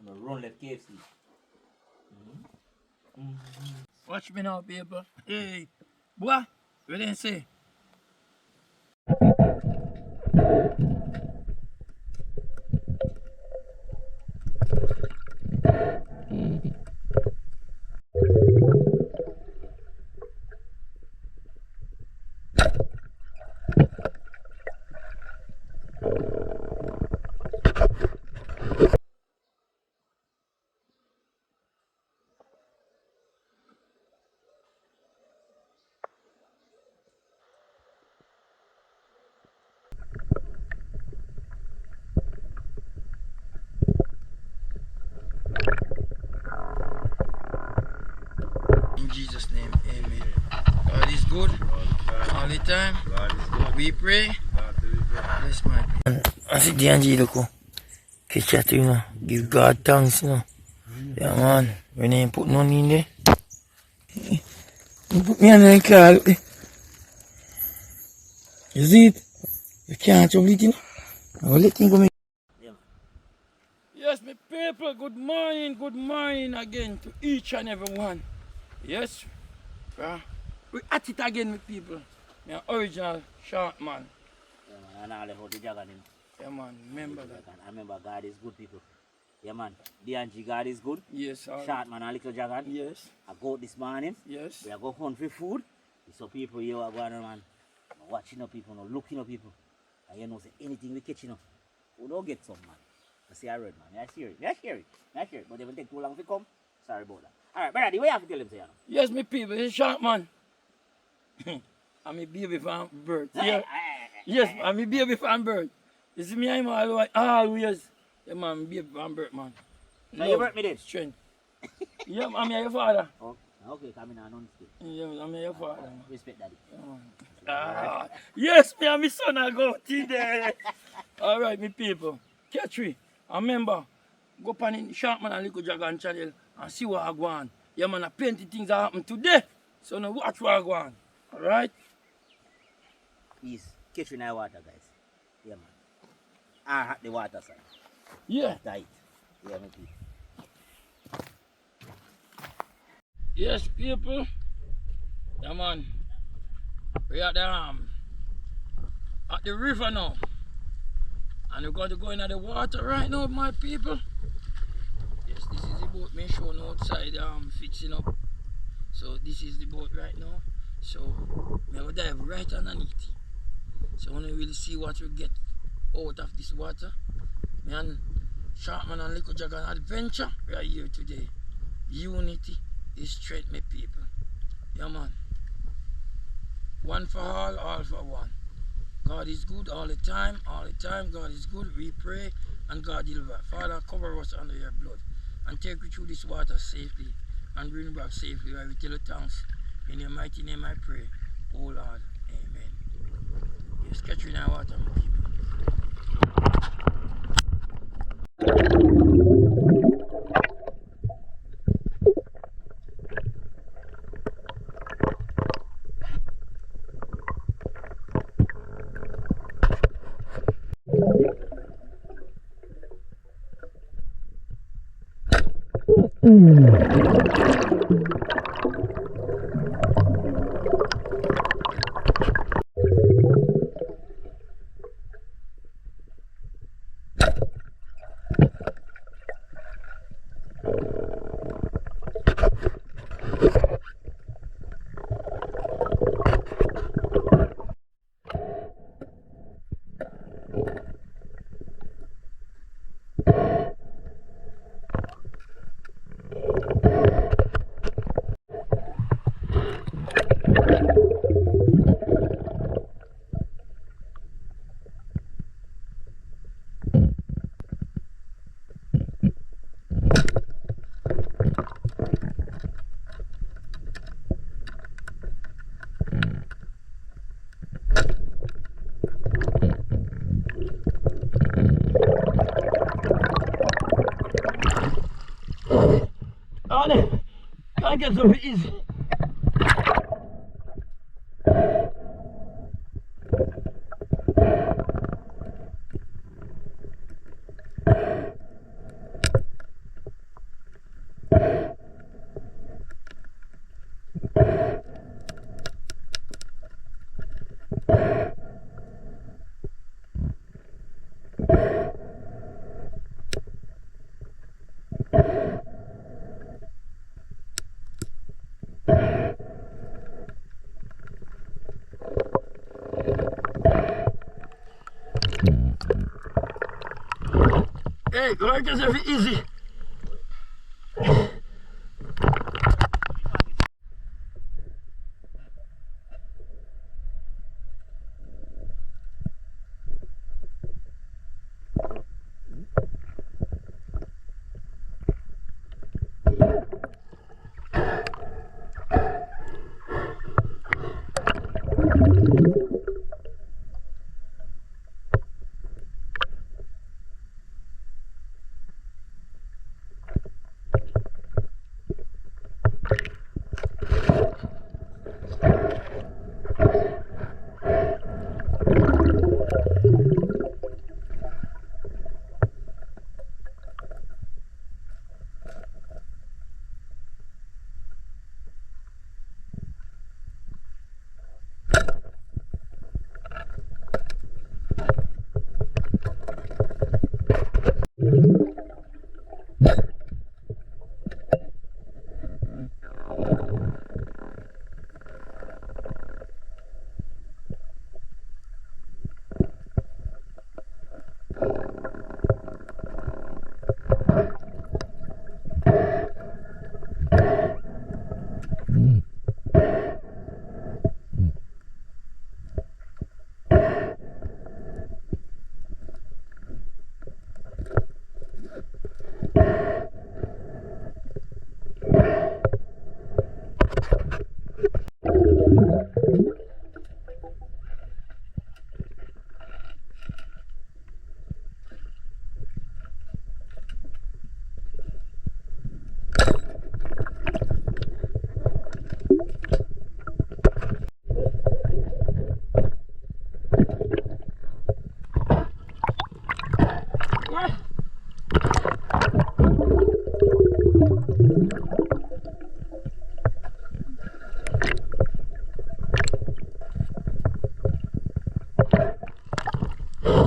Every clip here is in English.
I'm gonna run left KFC. Watch me now, people. Hey, boy, what did they say? In Jesus' name, amen. God is good all the time. We pray. Bless my people. I see D&G look. Catch that, you know. Give God thanks, you know. Yeah, man. When they put money in there. You put me on the car, look there. You see it? You can't trouble it, you know. I will let him go. Yes, my people, good morning again to each and every one. Yes, we at it again, my people. My original short man. Yeah, man, and all about the dragon. Yeah, man, remember that. I remember God is good, people. Yeah, man. D&G God is good. Yes, sir. Short man, a little dragon. Yes. I go out this morning. Yes. We are going hunt for food. So people here are going around, watching up people, looking up people. And you know, say anything we catch, you know, we don't get some, man. I say I read, man. I hear it. But it will take too long to come. Sorry about that. Alright, brother, what you have to tell him, say, you know? Yes, my people, it's short man. I'm a baby from birth. Yeah. Yes, I'm a baby from birth. You see me, I'm always. Yeah, man, baby from birth, man. Now you birth me then? Strength. Yeah, I'm your father. Oh, okay, come in and understand. Yeah, I'm your father. Respect daddy. Yes, me and my son are going today. All right, me people. Catch me. I remember, go up on the Sharkman and Little Dragon channel and see what I go on. Yeah, man, plenty things that happen today. So now watch what I go on. All right? Please, catch you in the water, guys. Yeah, man. I hot the water, sir. Yeah. Tight. Yeah, me people. Yes, people. Yeah, man. We are at the river now. And we're going to go into the water right now, my people. Yes, this is the boat me showing outside fixing up. So this is the boat right now. So we will dive right underneath. So we will see what we get out of this water. Me and Sharkman and Little Dragon adventure, we are here today. Unity is strength, my people. Yeah, man. One for all for one. God is good all the time. God is good. We pray and God deliver. Father, cover us under your blood and take we through this water safely and bring back safely. I will tell you thanks. In your mighty name I pray. Oh Lord, amen. Yes, catch you in the water, my people. Can't get so easy. Hey, go make yourself easy.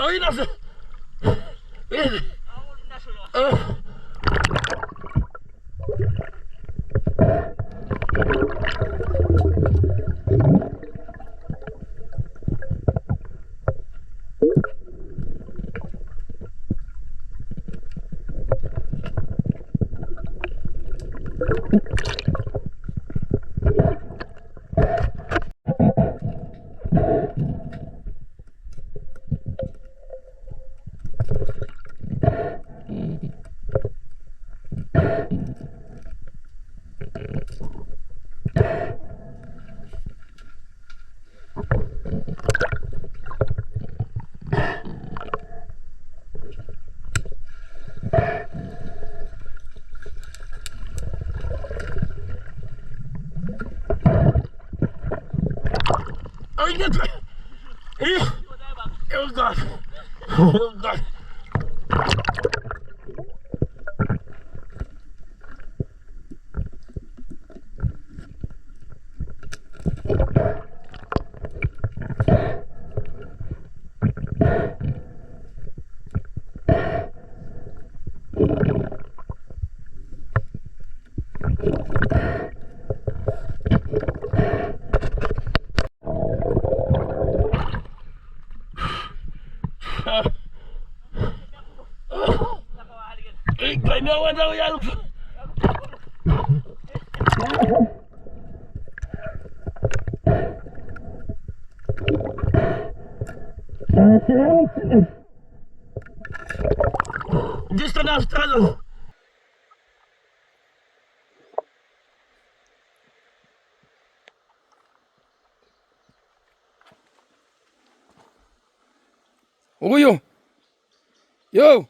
Oh, you know, really? Oh, you get it. Oh, God. Oh, God. I know what we are looking. Just enough tunnel. Who are you? Yo.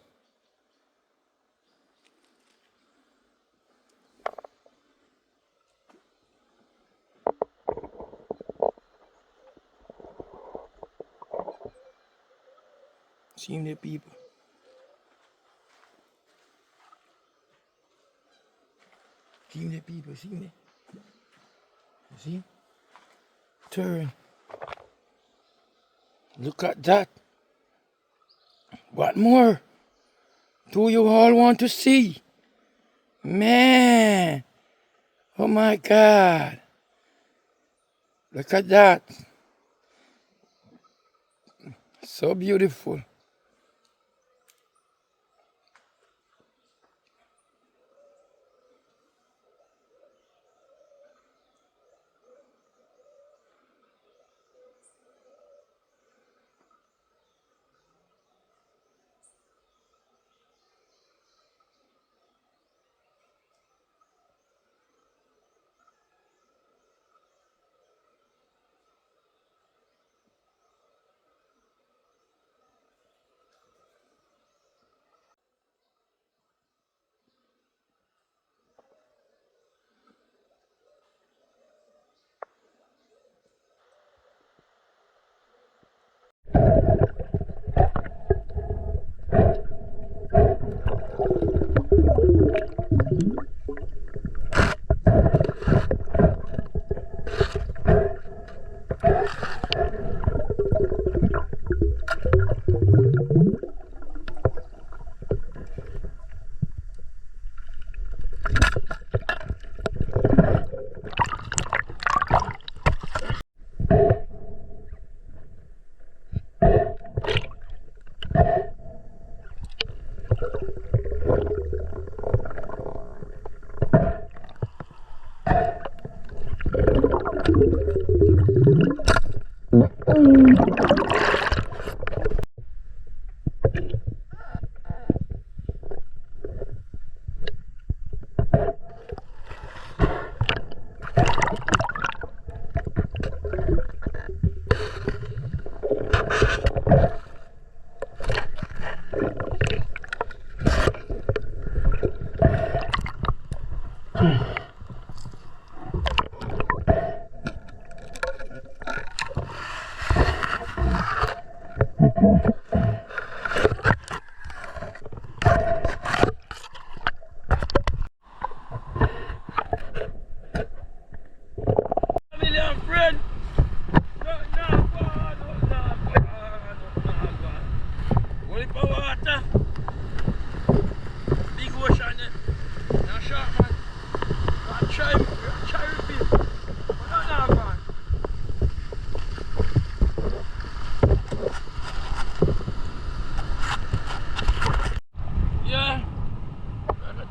See the people. See the people, see me. See? Turn. Look at that. What more do you all want to see? Man. Oh my God. Look at that. So beautiful.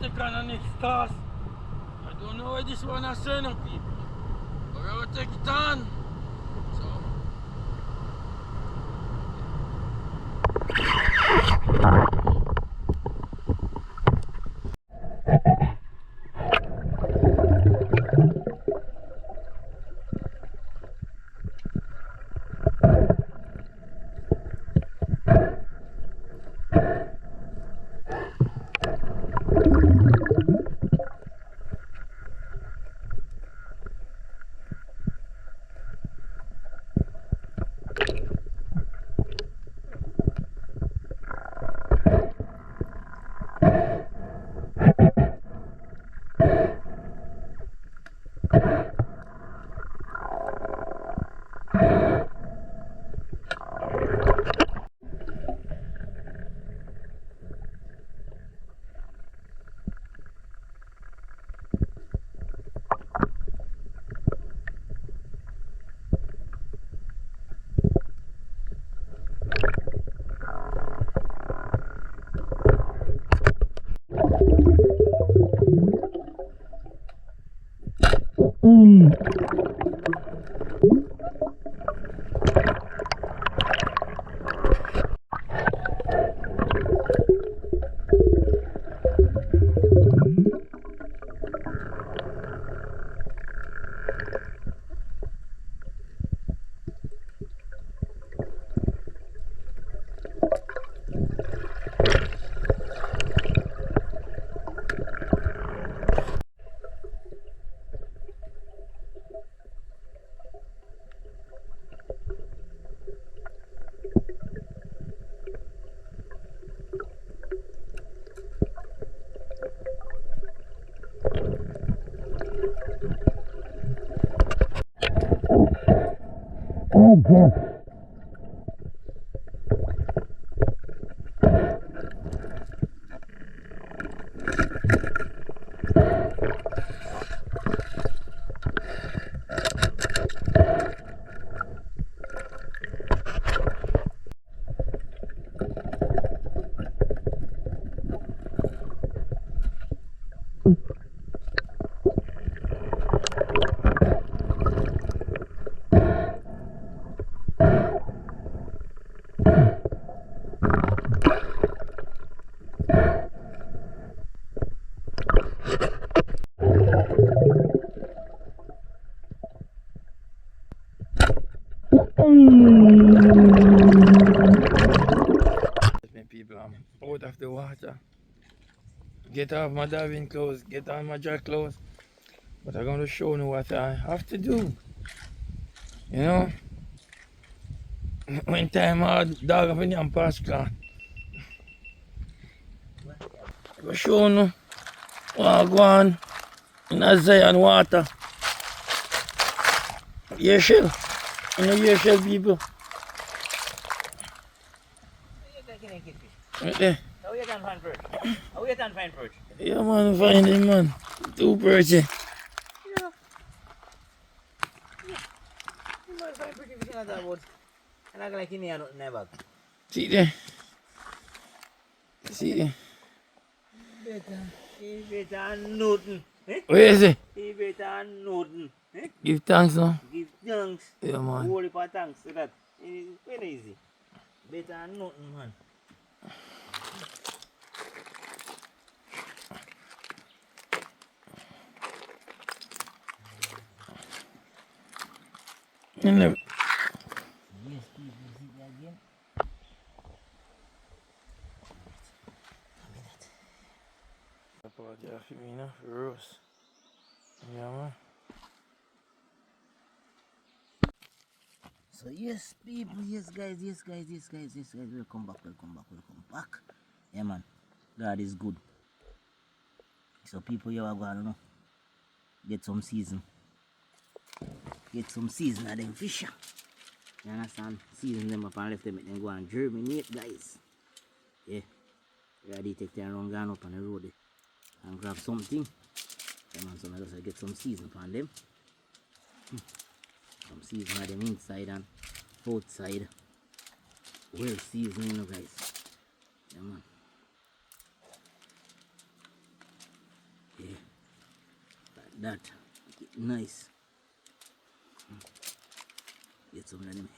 take on the next task. I don't know where this one is saying, people. But we're going to take it on. So. People, I'm out of the water. Get off my diving clothes, get on my dry clothes. But I'm going to show you what I have to do. You know? When time hard, dog of a pasture. I'm going to show you what I go on in a Zion water. Yeah, shell. You know, yeah, shell, people. Right there. How you can find perch? How you can find perch? Yeah, man, find him, man. 2 perch. Yeah. You might find pretty fish in that boat. And I like in here nothing never. See there. See there. He better nothing. Eh? Where is it? He better nothing. Eh? Give thanks now. Give thanks. Yeah, man. Whole heap of thanks to that. It's very easy. Better nothing, man. You never. Yes, people, see that again. Apologize for me, no? For roast. Yeah, man. So yes, people, yes guys, welcome back. Yeah, man, God is good. So people, you are going to know, get some season of them fish. You understand? Season them up and left them, make them go and germinate, guys. Yeah, we are take them around, going up on the road and grab something. Yeah, man, so I just get some season upon them. Some season of them inside and outside. Well seasoned, you know, guys. Yeah, man. that. Nice. Get some of them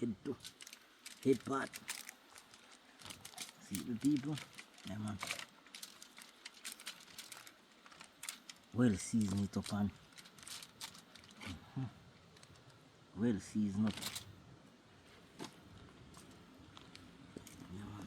head part. See the people? Yeah, man. Well seasoned it up and well seasoned up. Yeah, man.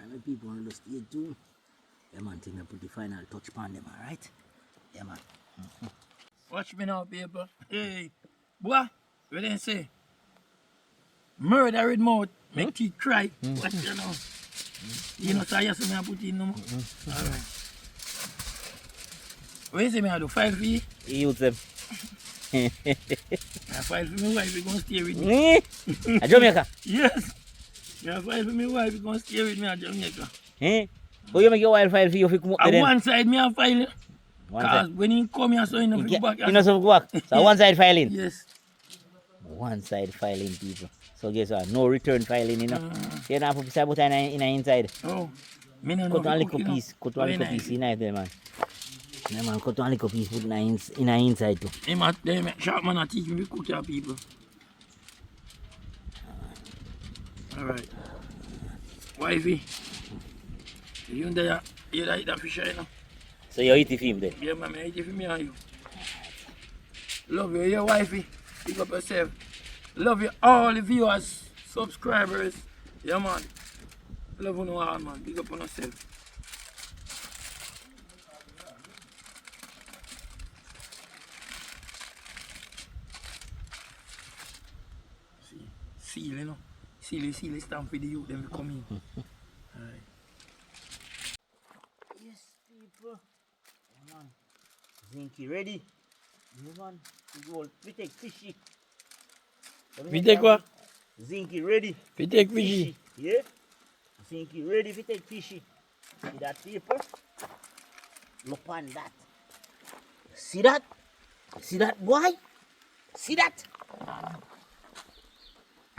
Alright, people on the stage too. Yeah, man, think I put the final touch on them, alright? Yeah, man. Watch me now, people. Hey, boy, what they say? Murder with mouth, make teeth cry. Watch you now. You know, so I see me I put in no more. Alright. What you say me I do? 5 for you? You use them. I 5 for me wife, you gonna stay with me. A Jamaica? Yes. I 5 for me wife, you gonna stay with me at Jamaica. How you make your wild file for you if you come up On there? one side me I file. One Cause side. when he come here, so he no fit back. You know some work. So one side filing. Yes. One side filing, people. So guess what? No return filing, you know. You don't have to put some butter in inside. Oh. Me no know Cut one fi little cook, piece. Cut Very one little nice. piece in there, man. Yeah, man. Cut one little piece. Put in inside too. Him at them sharp man a teach me to cook your people. Alright. Wifey. You there, you like that fish, you know? So you eat it for him then? Yeah, man, I eat it for me and you. Love you, your wifey. Pick up yourself. Love you, all the viewers, subscribers. Yeah, man. Love you all, man. Pick up on yourself. See, seal, you know? Seal, stamp for the youth, then we come in. Alright. Yes, people. Yeah, man. Zinky ready? Yeah, man. We take fishy. We take what? Zinky ready. We take fishy. Yeah? Zinky ready we take fishy. See that, people? Look on that. See that? See that, boy? See that?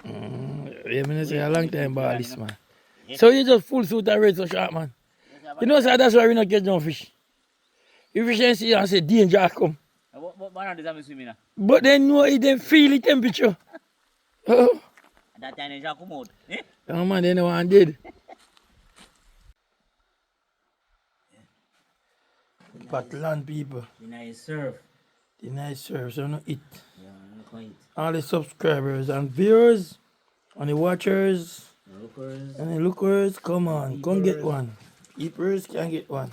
Yeah, man, say a long time about this, man. So you just full suit of red so sharp, man. You know, sir, that's why we not get no fish. You fish and see and say danger come. What man is that swimming now? But they know it, they feel the temperature. Oh. That time they come out. Eh? Oh man, they know I'm dead. But land people. The nice surf. The nice serve, so no eat. Yeah, I'm gonna eat. All the subscribers and viewers, and the watchers, Lookers. and the lookers, come on, come get one. Keepers can get one.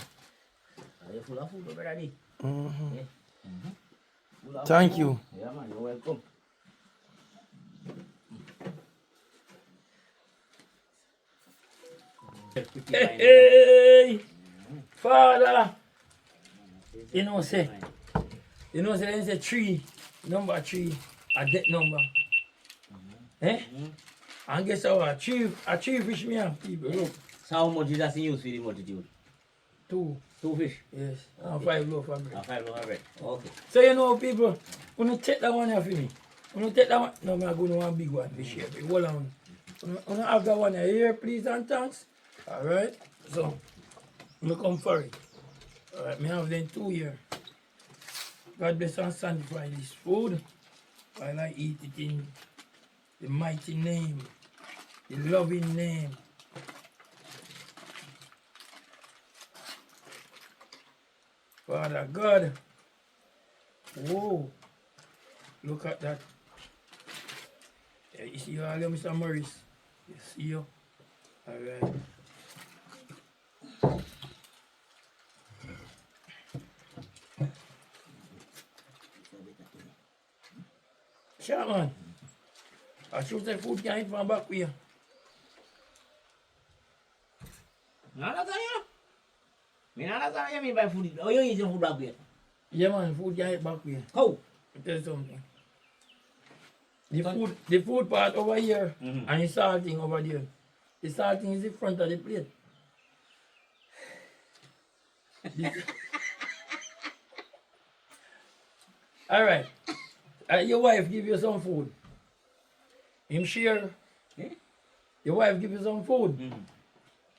Are you full of food over there? Mm-hmm. Yeah. Mm-hmm. Thank you. Yeah, man, you're welcome. Hey, Father. You know, say they say 3, number 3, a death number. Eh? And guess what? A three fish me have people. Look. So how much is that in use for the multitude? 2. 2 fish? Yes. And 5 loaf of bread. And 5 loaf of bread. Okay. So you know people, when you take that one here for me, when you take that one, no, I'm going to one big one this year. Hold on. When you have that one here, please and thanks. Alright? So, I'm come for it. Alright, I have them 2 here. God bless and sanctify this food while I eat it in the mighty name, the loving name. Father God. Whoa. Look at that. Yeah, you see you all here, Mr. Morris. You see you. Alright. Sure, man. I should say food can eat from back here. No, that's all you. Me not understand what you mean by food. Oh, you eat your food back there. Yeah, man, food can eat back here. How? I'll tell you something. The food part over here and the salting over there. The salting is the front of the plate. Alright. Your wife give you some food. Him share. Eh? Your wife give you some food.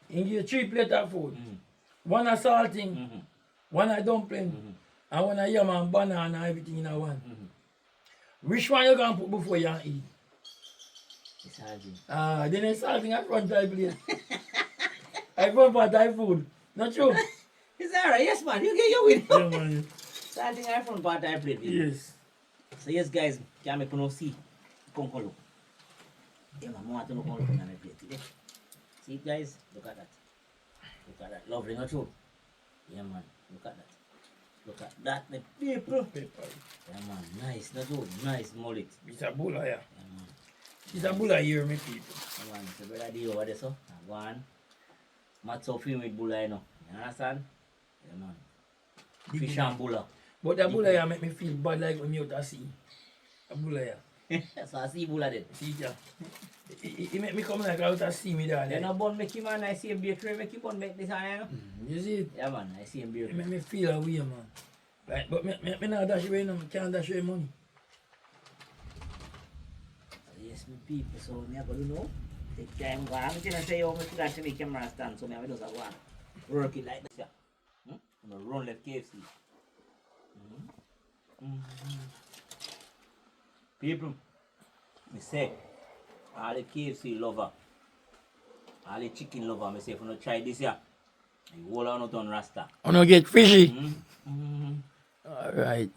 He give you 3 plates of food. One a salting, one a dumpling, and one a yam and banana and everything in a one. Which one you gonna put before you eat? The salting. Then the salting at front of the plate. I front part of food. Not true? It's alright, yes man, you get your win. Yeah, man. Salting at front part I played. Yes. So yes guys, can make you see. Come look. Yeah man, I want to look on the plate. Yeah. See it guys? Look at that. Look at that. Lovely, not true? Yeah man, look at that. Look at that, the people. Yeah man, nice, not true? Nice mullet. It's a bulla, yeah. Yeah man. It's a bulla here, my people. Yeah man, it's a better deal over there, so. Go on. Match up film with bulla, you know. You understand? Yeah man. Fish and bulla. But the bulla here make me feel bad like when you out to sea. A bulla here. So I see bulla then. See, yeah. It make me come like out to see me there. You know, bun make him man, I see him bakery, make him bun make this one, you know? You see it? Yeah man, I see him It bakery. make me feel away, man. Like, but me not dash away, no. Can't dash away money. Yes, my people, so me have to know. Take time, go on. I'm going to say, oh, I forgot to make camera stand, so me have to just go on. Work it like this, yeah. I'm going to run left KFC. People, me say, all the KFC lover, all the chicken lover, me say, if you not try this, yeah, you hold on to Rasta. I don't get fishy. Alright.